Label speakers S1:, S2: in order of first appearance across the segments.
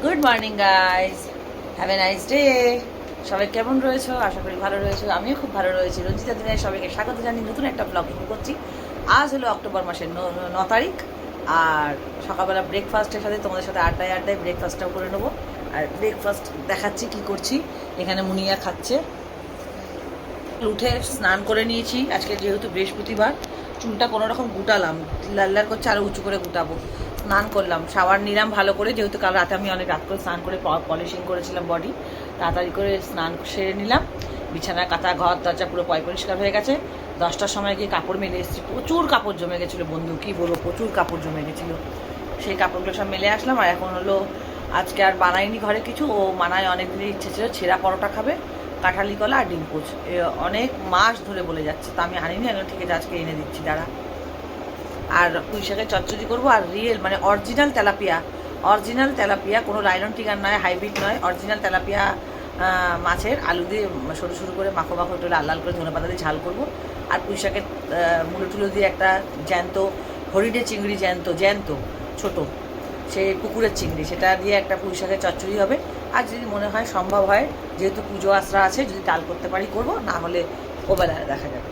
S1: Good morning guys, have a nice day. সবাই কেমন রয়েছো? আশা করি ভালো রয়েছো। আমিও খুব ভালো রয়েছি। রঞ্জিতা দিনের সবাইকে স্বাগত জানিয়ে নতুন একটা ব্লগ শুরু করছি। আজ হলো অক্টোবর মাসের 9 তারিখ। আর সকালবেলা ব্রেকফাস্টের সাথে তোমাদের সাথে আড্ডায় ব্রেকফাস্টটাও করে নেবো। আর ব্রেকফাস্ট দেখাচ্ছি কি করছি। এখানে মুনিয়া খাচ্ছে। উঠে স্নান করে নিয়েছি। আজকে যেহেতু বৃহস্পতিবার, চুলটা কোনো রকম গুটালাম, লাল করছে, আরও উঁচু করে গুটাবো। স্নান করলাম, শাওয়ার নিলাম ভালো করে, যেহেতু কাল রাতে আমি অনেক রাত করে স্নান করে পলিশিং করেছিলাম বডি। তাড়াতাড়ি করে স্নান সেরে নিলাম। বিছানা কাঁথা ঘর দরজা পুরো পরিষ্কার হয়ে গেছে। 10টার সময় গিয়ে কাপড় মেলে এসেছি। প্রচুর কাপড় জমে গেছিলো বন্ধু, কী বলবো, প্রচুর কাপড় জমে গেছিলো। সেই কাপড়গুলো সব মেলে আসলাম। আর এখন হলো আজকে আর বানাইনি ঘরে কিছু। ও মানায় অনেক দিনের ইচ্ছে ছিল ছেঁড়া পরোটা খাবে, কাঁঠালি কলা আর ডিম পোচ। অনেক মাস ধরে বলে যাচ্ছে, তা আমি আনিনি। এখন ঠিক আছে, আজকে এনে দিচ্ছি দাঁড়া। আর পুঁই শাকের চচ্চড়ি করবো। আর রিয়েল মানে অরিজিনাল তেলাপিয়া, কোনো লাইলন টিকার নয়, হাইব্রিড নয়, অরিজিনাল তেলাপিয়া মাছের আলু দিয়ে সরু সরু করে মাখো একটু লাল লাল করে ধনেপাতা দিয়ে ঝাল করবো। আর পুঁই শাকের মুলো টুলো দিয়ে একটা জ্যান্ত হরিণের চিংড়ি, জ্যান্ত ছোট, সেই পুকুরের চিংড়ি, সেটা দিয়ে একটা পুঁই শাকের চচ্চড়ি হবে। আর যদি মনে হয় সম্ভব হয়, যেহেতু পুজো আশ্রা আছে, যদি ডাল করতে পারি করবো, না হলে ওবেলায় দেখা যাবে।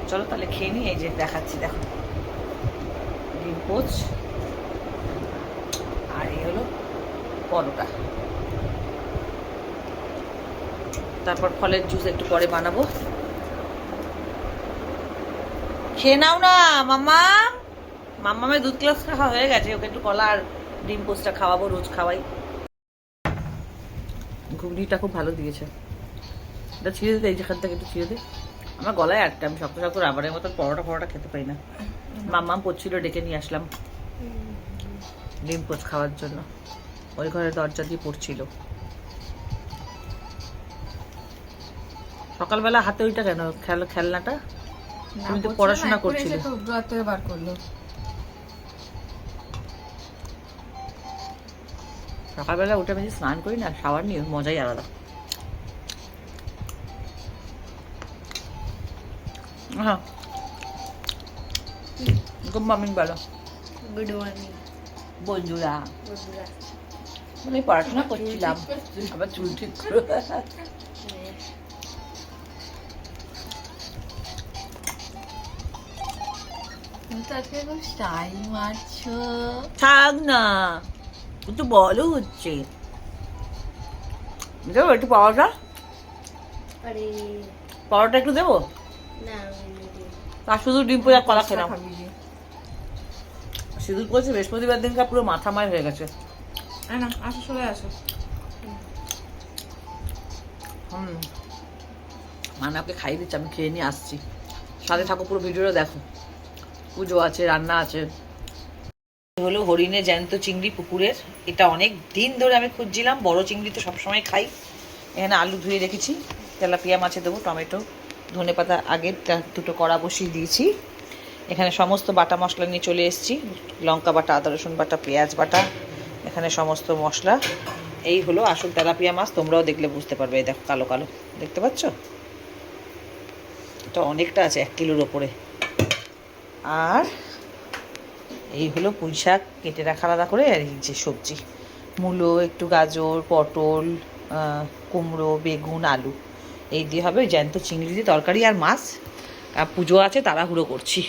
S1: চলো তাহলে খেয়ে নিই। এই যে দেখাচ্ছি, দেখো, ডিম পোচ আর এই হলো পরোটা। তারপর ফলের জুস একটু পরে বানাবো। খেয়ে নাও না মাম্মামের দুধ গ্লাস খাওয়া হয়ে গেছে। ওকে একটু কলা আর ডিম পোচটা খাওয়াবো, রোজ খাওয়াই। ঘুগনিটা খুব ভালো দিয়েছে। এটা ছিঁড়ে দিতে, এই যেখান থেকে একটু ছিঁড়ে দিই। আমার গলায় আটটা, আমি শক্ত রাবারের মতন পরোটা খেতে পাই না। মাম্মাম পড়ছিল, ডেকে নিয়ে আসলাম ডিম পোচ খাওয়ার জন্য। ওই ঘরের দরজা দিয়ে পড়ছিল। সকালবেলা হাতে ওইটা কেন, খেলনাটা? তুমি তো পড়াশোনা করছিলে। সকালবেলা উঠে আমি স্নান করি না, শাওয়ার নিয়ে, মজাই আলাদা। হ্যাঁ, গুড মর্নিং বলো।
S2: গুড মর্নিং
S1: বন্ধুরা। মানে পড়াশোনা করছিলাম, আবার চুল ঠিক করো। থাক না, একটু বলো হচ্ছে। দেবো একটু পরোটা একটু দেবো। আর শুধু ডিম পোজা কলা খেলাম। সিঁদুর পড়েছে বৃহস্পতিবার দিনটা, পুরো মাথা মায় হয়ে গেছে। মানে ওকে খাইয়ে দিচ্ছি, আমি খেয়ে নিয়ে আসছি। সাথে থাকো, পুরো ভিডিওটা দেখো। পুজো আছে, রান্না আছে। হলো হরিণের জ্যান্ত চিংড়ি পুকুরের। এটা অনেক দিন ধরে আমি খুঁজছিলাম। বড় চিংড়ি তো সবসময় খাই। এখানে আলু ধুয়ে রেখেছি, তেলাপিয়া মাছে দেবো, টমেটো, ধনেপাতা আগে দুটো কড়া বসিয়ে দিয়েছি। এখানে সমস্ত বাটা মশলা নিয়ে চলে এসেছি। লঙ্কা বাটা, আদা রসুন বাটা, পেঁয়াজ বাটা, এখানে সমস্ত মশলা। এই হলো আসল তেলাপিয়া মাছ। তোমরাও দেখলে বুঝতে পারবে। এই দেখো, কালো কালো দেখতে পাচ্ছ? এটা অনেকটা আছে, 1 কিলোর ওপরে। আর এই হলো পুঁই শাক কেটে রাখা আলাদা করে। আর এই যে সবজি, মূলো, একটু গাজর, পটল, কুমড়ো, বেগুন, আলু, এই দিয়ে হবে জ্যান্ত চিংড়ি দিয়ে তরকারি। আর মাছ, পুজো আছে, তাড়াহুড়ো করছি।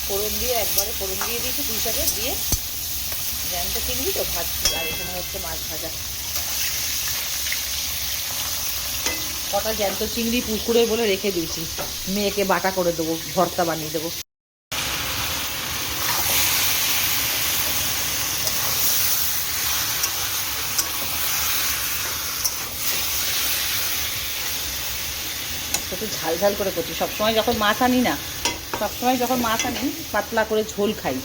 S1: ফোড়ন দিয়ে দিয়েছি পুঁই শাকে, দিয়ে জ্যান্ত চিংড়ি তো ভাজছি। আর এখানে হচ্ছে মাছ ভাজা। কটা জ্যান্ত চিংড়ি পুকুরে বলে রেখে দিয়েছি, মেয়েকে বাটা করে দেবো, ভর্তা বানিয়ে দেবো। একটু ঝাল করে করছি। সবসময় যখন মাছ আনি পাতলা করে ঝোল খাই,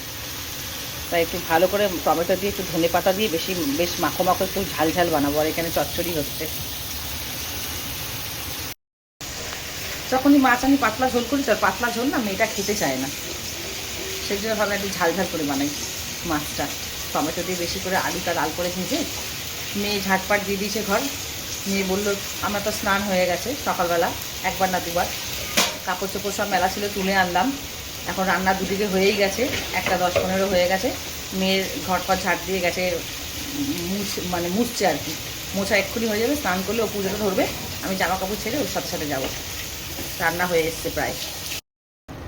S1: তাই একটু ভালো করে টমেটো দিয়ে, একটু ধনে পাতা দিয়ে বেশ মাখো একটু ঝাল বানাবো। আর এখানে চচ্চড়ি হচ্ছে। যখনই মাছ আনি পাতলা ঝোল করি, তার পাতলা ঝোল না মেয়েটা খেতে চায় না, সেই জন্য ভাবে একটু ঝাল করে বানাই মাছটা। টমেটো দিয়ে বেশি করে, আলুটা লাল করে ভেজে। মেয়ে ঝাটপাট দিয়ে দিয়েছে ঘর। মেয়ে বললো, আমার তো স্নান হয়ে গেছে সকালবেলা, একবার না দুবার। কাপড় চোপড় সব মেলা ছিল, তুলে আনলাম। এখন রান্না দুদিকে হয়েই গেছে, 1:10-15 হয়ে গেছে। মেয়ের ঘর পর ঝাড় দিয়ে গেছে, মুছছে আর কি। মোছা এক্ষুনি হয়ে যাবে, স্নান করলে ও পুজোটা ধরবে, আমি জামা কাপড় ছেড়ে ওর সাথে সাথে যাবো। রান্না হয়ে এসছে প্রায়।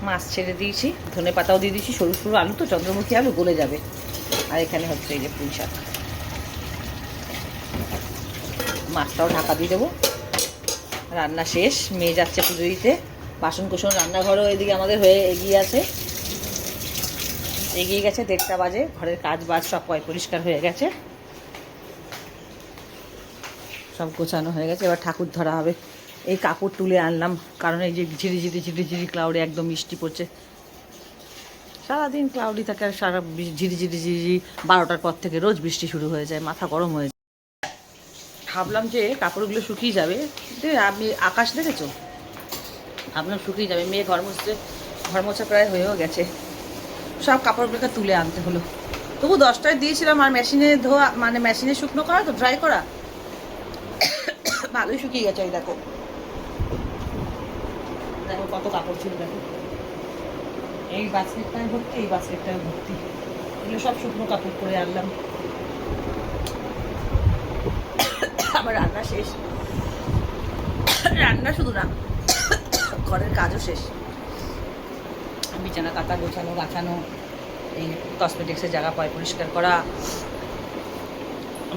S1: মাছ ছেড়ে দিয়েছি, ধনে পাতাও দিয়ে দিয়েছি, সরু সরু আলু তো, চন্দ্রমুখী আলু গলে যাবে। আর এখানে হচ্ছে এই যে পুঁই শাক, মাছটাও ঢাকা দিয়ে দেবো। রান্না শেষ, মেয়ে যাচ্ছে পুজো দিতে। বাসন কোসন রান্নাঘরও এদিকে আমাদের হয়ে এগিয়ে গেছে 1:30 বাজে। ঘরের কাজ বাজ সব পরিষ্কার হয়ে গেছে, সব গোছানো হয়ে গেছে। এবার ঠাকুর ধরা হবে। এই কাপড় তুলে আনলাম, কারণ এই যে ঝিরিঝিরি ক্লাউডে একদম বৃষ্টি পড়ছে। সারাদিন ক্লাউডি থাকে, আর সারা ঝিরিঝিরি 12টার পর থেকে রোজ বৃষ্টি শুরু হয়ে যায়, মাথা গরম হয়ে যায়। ভাবলাম যে কাপড়গুলো শুকিয়ে যাবে, আমি আকাশ দেখেছো, ভাবলাম শুকিয়ে যাবে। মেয়ে ঘর মোছা প্রায় হয়েও গেছে, সব কাপড়গুলোকে তুলে আনতে হলো। তবু 10টায় দিয়েছিলাম, আর মেশিনে ধোয়া মানে মেশিনে শুকনো করা তো, ড্রাই করা, ভালোই শুকিয়ে গেছে। এই দেখো দেখো কত কাপড় ছিল, দেখো এই বাস্কেটটায় ভর্তি, এই বাস্কেটটায় ভর্তি, এগুলো সব শুকনো কাপড় করে আনলাম। আমার রান্না শেষ, রান্না শুধু না, ঘরের কাজও শেষ। বিছানা কাঁথা গোছানো গাছানো, এই কসমেটিক্সের জায়গা পরিষ্কার করা,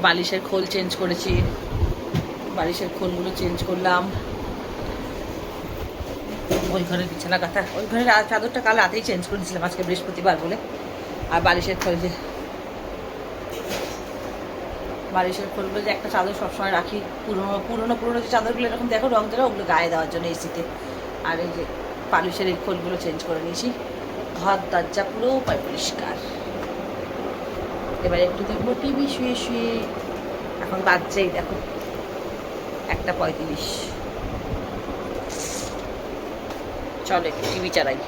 S1: বালিশের খোল চেঞ্জ করেছি, বালিশের খোলগুলো চেঞ্জ করলাম। ওই ঘরের বিছানা কাঁথা, ওই ঘরের চাদরটা কাল রাতেই চেঞ্জ করেছিলাম, আজকে বৃহস্পতিবার বলে। আর বালিশের খোলগুলো যে একটা চাদর সবসময় রাখি, পুরোনো যে চাদরগুলো এরকম দেখো রং দেওয়া, ওগুলো গায়ে দেওয়ার জন্য এসিতে। আর এই যে বালিশের এই খোলগুলো চেঞ্জ করে নিয়েছি। ঘর দরজা পুরো পরিষ্কার। এবার একটু দেখবো টিভি শুয়ে শুয়ে। এখন বাজছেই দেখো 1:35। চলো একটু টিভি চালাই।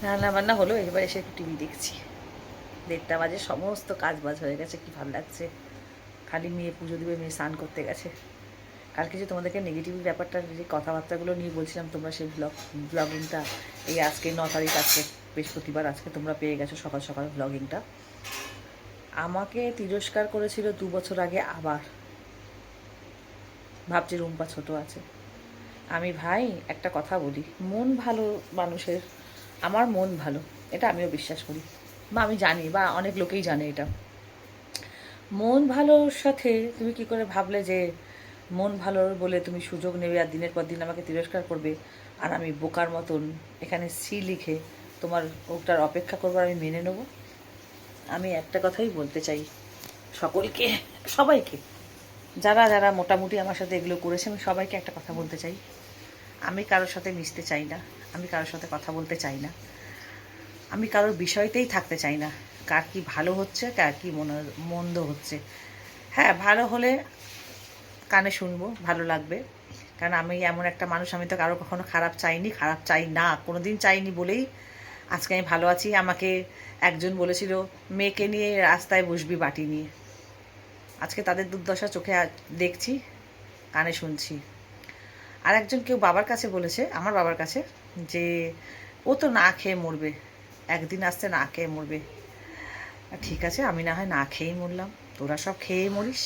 S1: রান্না বান্না হলো, এবার এসে একটু টিভি দেখছি। 1:30 বাজে, সমস্ত কাজ বাজ হয়ে গেছে, কি ভালো লাগছে। খালি মেয়ে পুজো দিবে, মেয়ে স্নান করতে গেছে। কালকে যে তোমাদেরকে নেগেটিভ ব্যাপারটা, যে কথাবার্তাগুলো নিয়ে বলছিলাম, তোমরা সেই ব্লগিংটা এই আজকে 9 তারিখ, আজকে বৃহস্পতিবার, আজকে তোমরা পেয়ে গেছো সকাল সকাল ব্লগিংটা। আমাকে তিরস্কার করেছিল 2 বছর আগে, আবার ভাবছি রুম্পা ছোট আছে। আমি ভাই একটা কথা বলি, মন ভালো মানুষের, আমার মন ভালো, এটা আমিও বিশ্বাস করি, বা আমি জানি, বা অনেক লোকেই জানে এটা। মন ভালোর সাথে তুমি কি করে ভাবলে যে মন ভালো বলে তুমি সুযোগ নেবে আর দিনের পর দিন আমাকে তিরস্কার করবে, আর আমি বোকার মতন এখানে সি লিখে তোমার ওটার অপেক্ষা করবো, আমি মেনে নেব? আমি একটা কথাই বলতে চাই সকলকে, সবাইকে, যারা যারা মোটামুটি আমার সাথে এগুলো করেছে, আমি সবাইকে একটা কথা বলতে চাই, আমি কারোর সাথে মিশতে চাই না, আমি কারোর সাথে কথা বলতে চাই না, আমি কারোর বিষয়তেই থাকতে চাই না। কার কি ভালো হচ্ছে, কার কি মন্দ হচ্ছে, হ্যাঁ ভালো হলে কানে শুনবো, ভালো লাগবে, কারণ আমি এমন একটা মানুষ, আমি তো কারো কখনো খারাপ চাইনি, খারাপ চাই না, কোনো দিন চাইনি বলেই আজকে আমি ভালো আছি। আমাকে একজন বলেছিল মেয়েকে নিয়ে রাস্তায় বসবি বাটি নিয়ে, আজকে তাদের দুর্দশা চোখে দেখছি, কানে শুনছি। আর একজন কেউ বাবার কাছে বলেছে, আমার বাবার কাছে, যে ও তো না খেয়ে মরবে, একদিন আসতে না খেয়ে মরবে। ঠিক আছে, আমি না হয় না খেয়েই মরলাম, তোরা সব খেয়ে মরিস,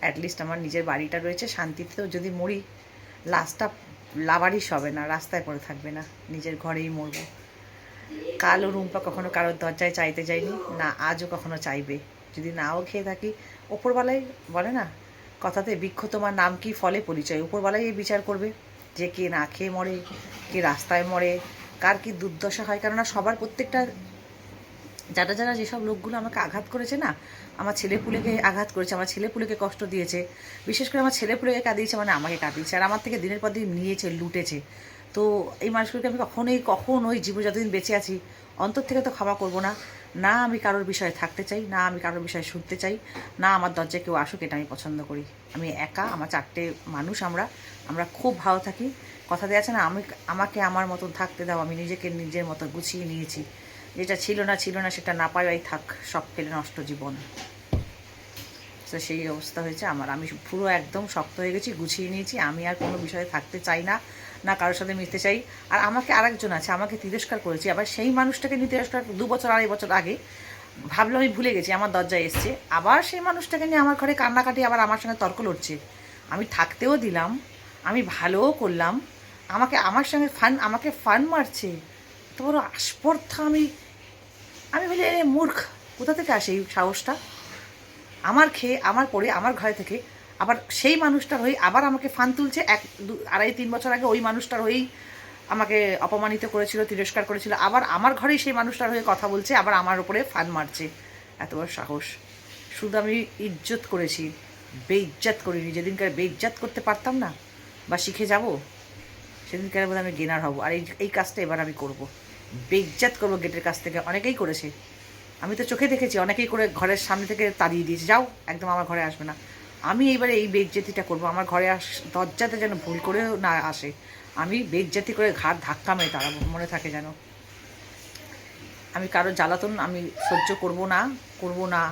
S1: অ্যাটলিস্ট আমার নিজের বাড়িটা রয়েছে, শান্তিতেও যদি মরি, লাশটা লাবারিশ হবে না, রাস্তায় পড়ে থাকবে না, নিজের ঘরেই মরবো। কালও রুম্পা কখনো কারোর দরজায় চাইতে যায়নি, না আজও কখনো চাইবে। যদি নাও খেয়ে থাকি, ওপরবেলায় বলে না কথাতে, বৃক্ষ তোমার নাম কি ফলে পরিচয়, ওপরবেলায় এই বিচার করবে যে কে না খেয়ে মরে, কে রাস্তায় মরে, কার কি দুর্দশা হয়। কেননা সবার প্রত্যেকটা, যারা যারা যেসব লোকগুলো আমাকে আঘাত করেছে না, আমার ছেলেপুলেকে আঘাত করেছে, আমার ছেলেপুলেকে কষ্ট দিয়েছে, বিশেষ করে আমার ছেলেপুলেকে কাঁদিয়েছে, মানে আমাকে কাঁদিয়েছে, আর আমার থেকে দিনের পর দিন নিয়েছে, লুটেছে। তো এই মানুষগুলোকে আমি কখনোই জীবন যতদিন বেঁচে আছি অন্তর থেকে তো ক্ষমা করবো না। না আমি কারোর বিষয়ে থাকতে চাই, না আমি কারোর বিষয়ে শুনতে চাই, না আমার দরজায় কেউ আসুক, এটা আমি পছন্দ করি। আমি একা, আমার 4টে মানুষ, আমরা খুব ভালো থাকি। কথা দিয়ে আছে না, আমাকে আমার মতন থাকতে দাও, আমি নিজেকে নিজের মতো গুছিয়ে নিয়েছি, যেটা ছিল না সেটা না পাওয়াই থাক, সব ফেলে নষ্ট জীবন। তো সেই অবস্থা হয়েছে আমার, আমি পুরো একদম শক্ত হয়ে গেছি, গুছিয়ে নিয়েছি, আমি আর কোনো বিষয়ে থাকতে চাই না, না কারোর সাথে মিশতে চাই। আর আমাকে আরেকজন আছে, আমাকে তিরস্কার করেছে, আবার সেই মানুষটাকে নিয়ে তিরস্কার 2 বছর 2.5 বছর আগে ভাবলাম আমি ভুলে গেছি, আমার দরজায় এসছে, আবার সেই মানুষটাকে নিয়ে আমার ঘরে কান্নাকাটি, আবার আমার সঙ্গে তর্ক লড়ছে। আমি থাকতেও দিলাম, আমি ভালোও করলাম, আমার সঙ্গে আমাকে ফান মারছে। তো বড় আস্পর্ধা। আমি বলি এ মূর্খ, কোথা থেকে আসে এই সাহসটা? আমার খেয়ে আমার পরে আমার ঘরে থেকে আবার সেই মানুষটার হয়ে আবার আমাকে ফান তুলছে। 2.5-3 বছর আগে ওই মানুষটার হয়েই আমাকে অপমানিত করেছিল, তিরস্কার করেছিল, আবার আমার ঘরেই সেই মানুষটার হয়ে কথা বলছে, আবার আমার ওপরে ফান মারছে। এত বড় সাহস! শুধু আমি ইজ্জত করেছি, বেইজ্জত করিনি। যেদিনকার বেইজ্জত করতে পারতাম না বা শিখে যাব, সেদিনকার বোধ আমি গেনার হব। আর এই কাজটা এবার আমি করব, বেইজ্জত করবো গেটের কাছ থেকে। অনেকেই করেছে, আমি তো চোখে দেখেছি, অনেকেই করে ঘরের সামনে থেকে তাড়িয়ে দিয়েছে, যাও একদম আমার ঘরে আসবে না। আমি এইবারে এই বেইজ্জতিটা করবো, আমার ঘরে দরজাতে যেন ভুল করেও না আসে। আমি বেইজ্জতি করে ঘাট ধাক্কা মেরে তাড়াবো, মনে থাকে যেন। আমি কারোর জ্বালাতন আমি সহ্য করব না।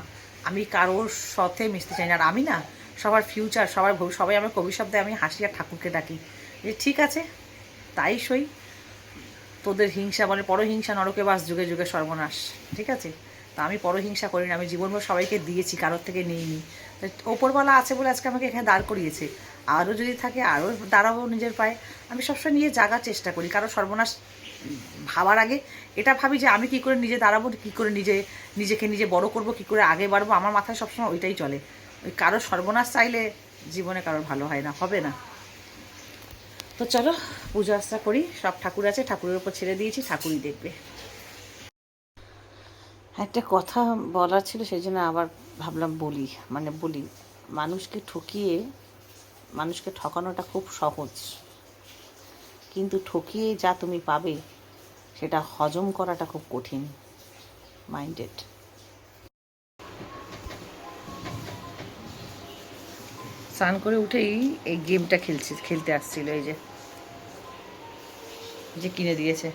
S1: আমি কারোর সাথে মিশতে চাই না। আর আমি না সবার ফিউচার, সবাই আমার কবি শব্দে আমি হাসি আর ঠাকুরকে ডাকি যে ঠিক আছে তাই সই, তোদের হিংসা বলে পরহিংসা নরকে বাস, যুগে যুগে সর্বনাশ। ঠিক আছে, তা আমি পরহিংসা করি না, আমি জীবনভর সবাইকে দিয়েছি, কারোর থেকে নিইনি। ওপরওয়ালা আছে বলে আজকে আমাকে এখানে দাঁড় করিয়েছে, আরও যদি থাকে আরও দাঁড়াবো নিজের পায়ে। আমি সবসময় নিয়ে জাগার চেষ্টা করি, কারো সর্বনাশ ভাবার আগে এটা ভাবি যে আমি কী করে নিজে দাঁড়াবো, কী করে নিজেকে নিজে বড় করব, কী করে আগে বাড়বো। আমার মাথায় সবসময় ওইটাই চলে। ওই কারো সর্বনাশ চাইলে জীবনে কারোর ভালো হয় না, হবে না। তো চলো পুজো আস্থা করি, সব ঠাকুর আছে, ঠাকুরের উপর ছেড়ে দিয়েছি, ঠাকুরই দেখবে। একটা কথা বলার ছিল, সেই জন্য আবার ভাবলাম বলি। মানুষকে মানুষকে ঠকানোটা খুব সহজ, কিন্তু ঠকিয়ে যা তুমি পাবে সেটা হজম করাটা খুব কঠিন। মাইন্ডেড। স্নান করে উঠেই এই গেমটা খেলতে আসছিল, এই যে কিনে দিয়েছে,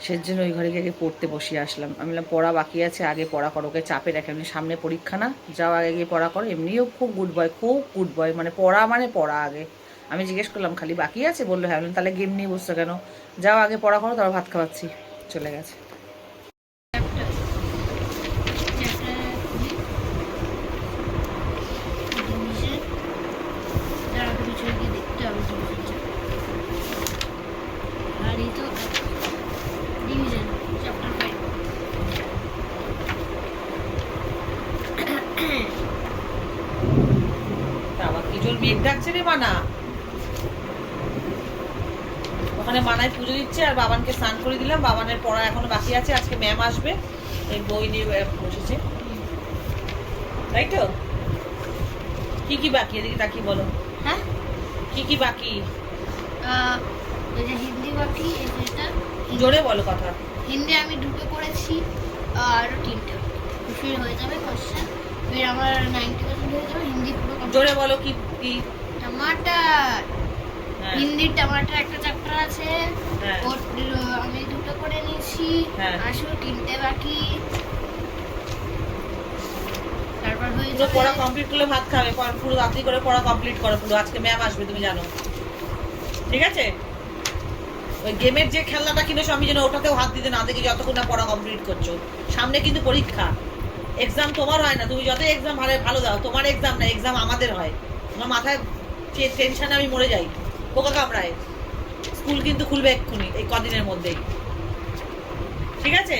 S1: সেজন্য ওই ঘরে গিয়ে পড়তে বসিয়ে আসলাম। আমি বললাম পড়া বাকি আছে, আগে পড়া করো, ওকে চাপে রাখে, এমনি সামনে পরীক্ষা না, যাও আগে গিয়ে পড়া করো। এমনিও খুব গুড বয়, মানে পড়া আগে। আমি জিজ্ঞেস করলাম খালি বাকি আছে, বললো হ্যাঁ। বললাম তাহলে গেম নিয়ে বসছো কেন, যাও আগে পড়া করো, তারপর ভাত খাওয়াচ্ছি। চলে গেছে। মেঘ ডাকছে রে মানা, ওখানে মানায় পুজো দিচ্ছে, আর বাবানকে স্নান করে দিলাম। বাবানের পড়া এখনো বাকি আছে, আজকে ম্যাম আসবে, এই বই নিয়ে বসেছে, তাই তো? কি বাকি এদিকে তাকি বলো। হ্যাঁ কি বাকি?
S2: হিন্দি বাকি,
S1: জোরে বলো কথা।
S2: হিন্দি আমি 2টো করেছি, আরো 3টে ফির হয়ে যাবে কোশ্চেন, ফির আমার 90% হয়ে যাবে। হিন্দি পুরো
S1: জোরে বলো। কি
S2: টমাটার, হিন্দি টমাটার একটা চ্যাপ্টার আছে, আমি 2টো করে নিয়েছি, আসো 3টে বাকি, তারপর হয়ে যাবে।
S1: পড়া কমপ্লিট করলে ভাত খাবে, পুরো রাত্রি করে পড়া কমপ্লিট করো পুরো। আজকে ম্যাম আসবে তুমি জানো, ঠিক আছে? ওই গেমের যে খেলনাটা কিনেছো, আমি যেন ওটাতেও হাত দিতে না দেখি যতক্ষণ না পড়া কমপ্লিট করছো। সামনে কিন্তু পরীক্ষা, এক্সাম তোমার হয় না, তুমি যত এক্সাম ভালো দাও, তোমার এক্সাম না, এক্সাম আমাদের হয়। তোমার মাথায় টেনশনে আমি মরে যাই, পোকা কামড়ায়। স্কুল কিন্তু খুলবে এক্ষুনি, এই কদিনের মধ্যেই, ঠিক আছে?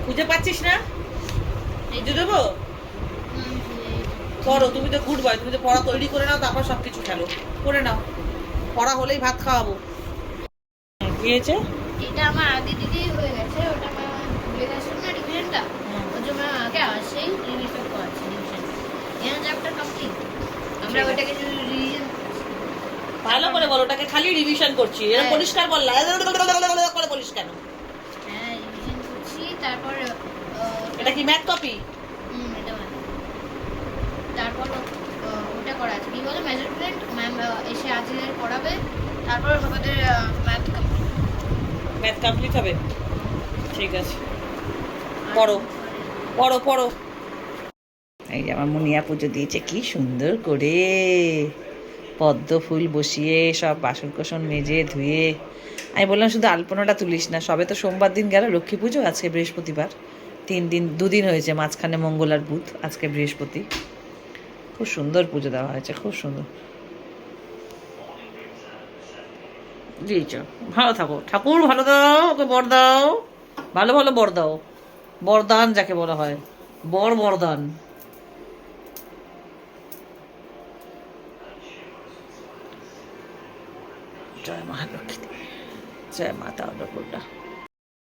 S1: খুঁজে পাচ্ছিস না, খুঁজে দেবো, করো। তুমি তো গুড বয়, তুমি তো পড়া তৈরি করে নাও, তারপর সবকিছু খেলো, করে নাও। পড়া হলেই ভাত খাওয়াবো। কি হয়েছে?
S2: এটা আমার আগে দিকেই হয়ে গেছে, ওটা ভুলে গেছে না রিভিশনটা, ওর জন্য আগে আসেই রিভিশন করাচ্ছি। রিভিশন এর চ্যাপ্টার কমপ্লিট, আমরা ওটাকে রিভিশন
S1: ভালো করে বলো, ওটাকে খালি রিভিশন করছি, এরকম পরিষ্কার বললা করে বলিস কেন?
S2: হ্যাঁ রিভিশন করছি। তারপর
S1: এটা কি ম্যাথ কপি?
S2: এটা ম্যাথ। তারপর ওটা করা আছে, কি বলে মেজারমেন্ট, ম্যাম এসে আজকে পড়াবে, তারপর আমাদের
S1: ম্যাথ কমপ্লিট হবে। ঠিক আছে, পড়ো পড়ো পড়ো। এই যে আমার মুনিয়া পুজো দিয়েছে কি সুন্দর করে, পদ্ম ফুল বসিয়ে সব বাসন কোসন মেজে ধুয়ে আমি বললাম শুধু আলপনাটা তুলিস না, সবে তো সোমবার দিন গেল লক্ষ্মী পুজো, আজকে বৃহস্পতিবার, 2 দিন হয়েছে, মাঝখানে মঙ্গল আর বুধ, আজকে বৃহস্পতি। খুব সুন্দর পুজো দেওয়া হয়েছে, খুব সুন্দর। দিয়েছ, ভালো থাকো, ঠাকুর ভালো দাও, ওকে বর দাও, ভালো ভালো বর দাও, বরদান যাকে বলা হয়, বরদান। জয় মহালক্ষ্মী, জয় মাতা অন্নপূর্ণা।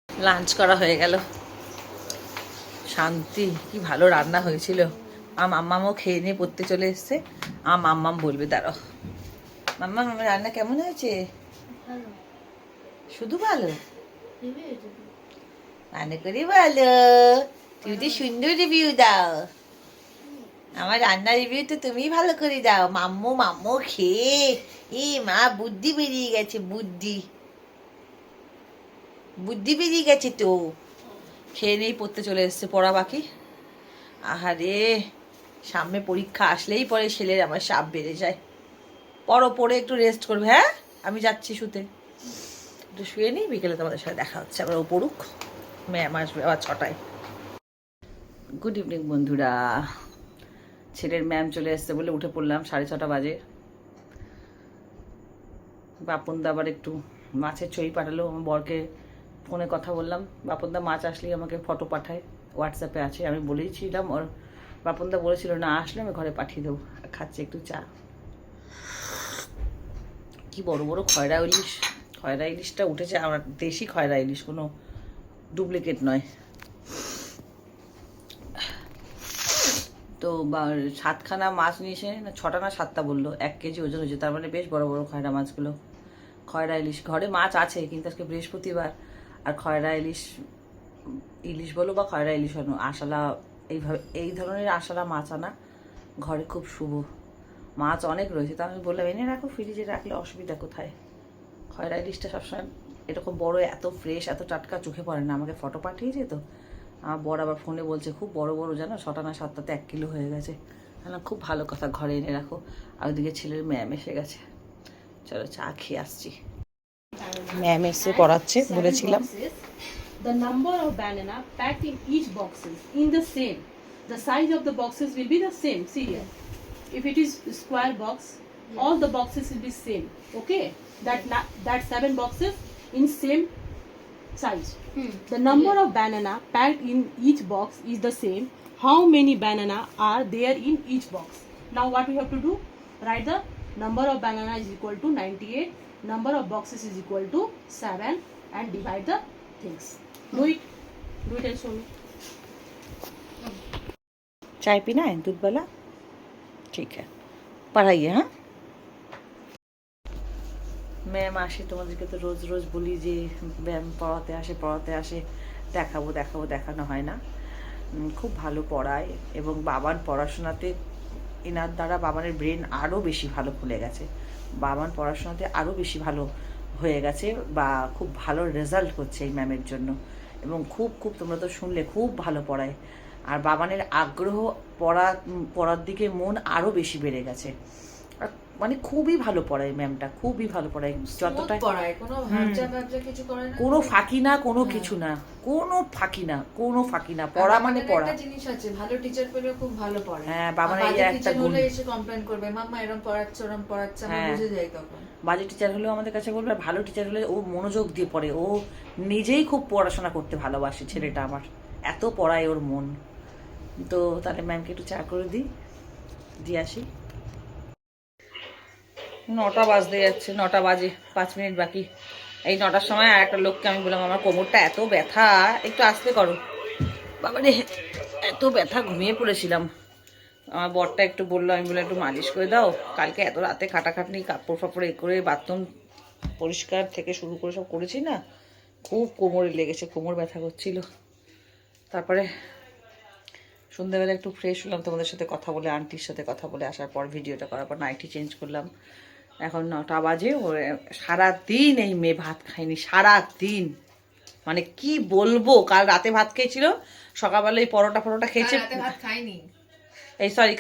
S1: লাঞ্চ করা হয়ে গেল, শান্তি, কি ভালো রান্না হয়েছিল। আম্মামও খেয়ে নিয়ে পড়তে চলে এসছে। আম্মাম বলবে, দাঁড়াও মাম্মা, আমার রান্না কেমন হয়েছে? শুধু ভালো? মানে করি ভালো, তুমি তো সুন্দর রিভিউ দাও। আমার রান্নার রিভিউ তো তুমি ভালো করে দাও। মাম্মু খেয়ে মা বুদ্ধি বেরিয়ে গেছে, বুদ্ধি বেরিয়ে গেছে তো। খেয়ে নিয়েই পড়তে চলে এসছে, পড়া বাকি। আহারে, সামনে পরীক্ষা আসলেই পরে ছেলের আমার চাপ বেড়ে যায়। পড়ে একটু রেস্ট করবে। হ্যাঁ, আমি যাচ্ছি শুতে, একটু শুয়ে নিই, বিকেলে তোমাদের সাথে দেখা হচ্ছে। আবার ও পড়ুক, ম্যাম আসবে আবার 6টায়। গুড ইভিনিং বন্ধুরা, ছেলের ম্যাম চলে এসছে বলে উঠে পড়লাম, 6:30 বাজে। বাপনদা আবার একটু মাছের ছবি পাঠালো, আমার বরকে ফোনে কথা বললাম। বাপনদা মাছ আসলেই আমাকে ফটো পাঠায়, হোয়াটসঅ্যাপে আছে। আমি বলেইছিলাম, ওর বাপনদা বলেছিল না আসলে আমি ঘরে পাঠিয়ে দেবো। খাচ্ছে একটু চা। কি বড় বড় খয়রা ইলিশটা উঠেছে, আমার দেশি খয়রা ইলিশ, কোনো ডুপ্লিকেট নয়। তো 7খানা মাছ নিয়েছে, না 6টা না 7টা বললো, 1 কেজি ওজন হয়েছে। তার মানে বেশ বড় বড় খয়রা মাছগুলো। খয়রা ইলিশ ঘরে মাছ আছে, কিন্তু আজকে বৃহস্পতিবার, আর খয়রা ইলিশ বলো বা খয়রা ইলিশ আনো, আশালা এইভাবে এই ধরনের আশালা মাছ আনা ঘরে খুব শুভ। মাছ অনেক রয়েছে, তা আমি বললাম এনে রাখো, ফ্রিজে রাখলে অসুবিধা কোথায়। খয়রা ইলিশটা সবসময় এরকম বড়, এত ফ্রেশ, এত টাটকা চোখে পড়ে না। আমাকে ফটো পাঠিয়েছে তো, আমার বর আবার ফোনে বলছে খুব বড় বড়, জানো 6টা না 7টাতে 1 কিলো হয়ে গেছে। খুব ভালো কথা, ঘরে এনে রাখো। আর ওদিকে ছেলের ম্যাম এসে গেছে, চলো চা খেয়ে আসছি। ম্যাম এসে পড়াচ্ছে, বলেছিলাম।
S3: The number of banana packed in each boxes in the same. The size of the boxes will be the same. See here. If it is square box, all the boxes will be same. Okay. That 7 boxes in same size. The number of banana packed in each box is the same. How many banana are there in each box? Now what we have to do? Write the number of banana is equal to 98. Number of boxes is equal to 7 and divide the things. Do it and show me.
S1: चाय पीना है, दूध वाला? ठीक है, पढ़ाइए। हाँ, ma'am আসে, তোমাদেরকে তো রোজ রোজ বলি যে ম্যাম পড়াতে আসে, দেখানো হয় না। খুব ভালো পড়ায়, এবং বাবার পড়াশোনাতে এনার দ্বারা বাবানের ব্রেন আরও বেশি ভালো খুলে গেছে। বাবার পড়াশোনাতে আরও বেশি ভালো হয়ে গেছে, বা খুব ভালো রেজাল্ট হচ্ছে এই ম্যামের জন্য। এবং খুব তোমরা তো শুনলে, খুব ভালো পড়ায়। আর বাবানের আগ্রহ পড়ার দিকে মন আরও বেশি বেড়ে গেছে। মানে খুবই ভালো পড়ায় ম্যামটা, খুবই ভালো পড়ায়। যতটা
S4: পড়ায়, কোনো ভাবজা কিছু করে না,
S1: কোনো ফাঁকি না, কোনো কিছু না, কোনো ফাঁকি না, পড়া মানে পড়া।
S4: একটা জিনিস আছে, ভালো টিচার পেলে খুব ভালো পড়ায়।
S1: হ্যাঁ, বাবা এই একটা গুণ।
S4: এসে কমপ্লেইন করবে, মাম্মা এরকম পড়াচ্ছে, আমরা বুঝে যাই তখন।
S1: বাজে টিচার হলেও আমাদের কাছে বলবে, ভালো টিচার হলে ও মনোযোগ দিয়ে পড়ে, ও নিজেই খুব পড়াশোনা করতে ভালোবাসে ছেলেটা আমার, এত পড়ায় ওর মন। তো তাহলে ম্যামকে একটু চা করে দিয়ে আসি। 9টা বাজতে যাচ্ছে, 9টা বাজে 5 মিনিট বাকি। এই 9টার সময় আর একটা লোককে আমি বললাম, আমার কোমরটা এত ব্যথা, একটু আস্তে করো বাবারে, এত ব্যথা, ঘুমিয়ে পড়েছিলাম। আমার বরটা একটু বললো, আমি বললাম একটু মালিশ করে দাও। কালকে এত রাতে খাটাখাটনি, কাপড় ফাপড় করে বাথরুম পরিষ্কার থেকে শুরু করে সব করেছি না, খুব কোমরে লেগেছে, কোমর ব্যথা করছিল। তারপরে সন্ধ্যাবেলা একটু ফ্রেশ হলাম, তোমাদের সাথে কথা বলে, আন্টির সাথে কথা বলে আসার পর, ভিডিওটা করার পর নাইটি চেঞ্জ করলাম। এখন 9টা বাজে। সারাদিন এই মেয়ে ভাত খায়নি, সারাদিন, মানে কি বলবো। কাল রাতে ভাত খেয়েছিল, সকালবেলা এই পরোটা খেয়েছে।
S4: ভাত খাইনি,
S1: এই সরি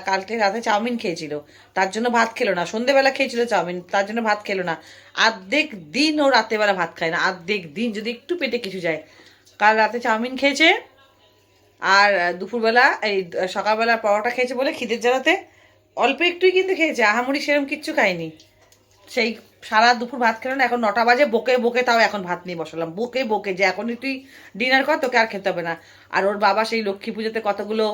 S1: কালকে রাতে চাউমিন খেয়েছিল, তার জন্য ভাত খেলো না। সন্ধেবেলা খেয়েছিল চাউমিন, তার জন্য ভাত খেলো না। অর্ধেক দিন ও রাতেবেলা ভাত খায় না, অর্ধেক দিন যদি একটু পেটে কিছু যায়। কাল রাতে চাউমিন খেয়েছে, আর দুপুরবেলা এই সকালবেলা পরোটা খেয়েছে বলে খিদের জ্বালাতে অল্প একটুই কিন্তু খেয়েছে, আহামরি সেরকম কিচ্ছু খায়নি। সেই সারা দুপুর ভাত খেলো না, এখন 9টা বাজে, বকে বকে তাও এখন ভাত নিয়ে বসালাম, বকে বকে যে এখনই তুই ডিনার কর, তোকে আর খেতে হবে না। আর ওর বাবা সেই লক্ষ্মী পুজোতে কতগুলো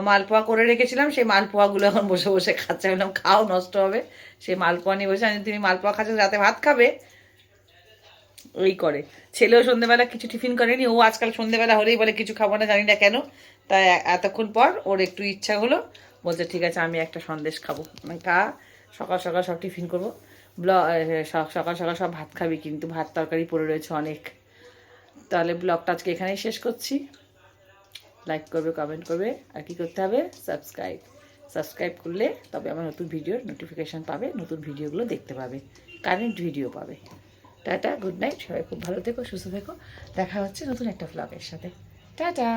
S1: মালপোয়া করে রেখেছিলাম, সেই মালপোয়াগুলো এখন বসে বসে খাচ্ছে। আমি বললাম খাও, নষ্ট হবে। সেই মালপোয়া নিয়ে বসে, আমি তুমি মালপোয়া খাচ্ছ, রাতে ভাত খাবে। ওই করে। ছেলেও সন্ধ্যেবেলা কিছু টিফিন করেনি, ও আজকাল সন্ধ্যেবেলা হলেই বলে কিছু খাবো না, জানি না কেন। তাই এতক্ষণ পর ওর একটু ইচ্ছা হলো, বলছে ঠিক আছে আমি একটা সন্দেশ খাবো। মানে সকাল সকাল সব টিফিন করবো, সকাল সকাল সব ভাত খাবি, কিন্তু ভাত তরকারি পড়ে রয়েছে অনেক। তাহলে ব্লগটা আজকে এখানেই শেষ করছি। লাইক করবে, কমেন্ট করবে, আর কি করতে হবে, সাবস্ক্রাইব করলে তবে আমার নতুন ভিডিওর নোটিফিকেশান পাবে, নতুন ভিডিওগুলো দেখতে পাবে, কারেন্ট ভিডিও পাবে। টাটা, গুড নাইট, সবাই খুব ভালো থেকো, সুস্থ থেকো। দেখা হচ্ছে নতুন একটা ব্লগের সাথে। টাটা।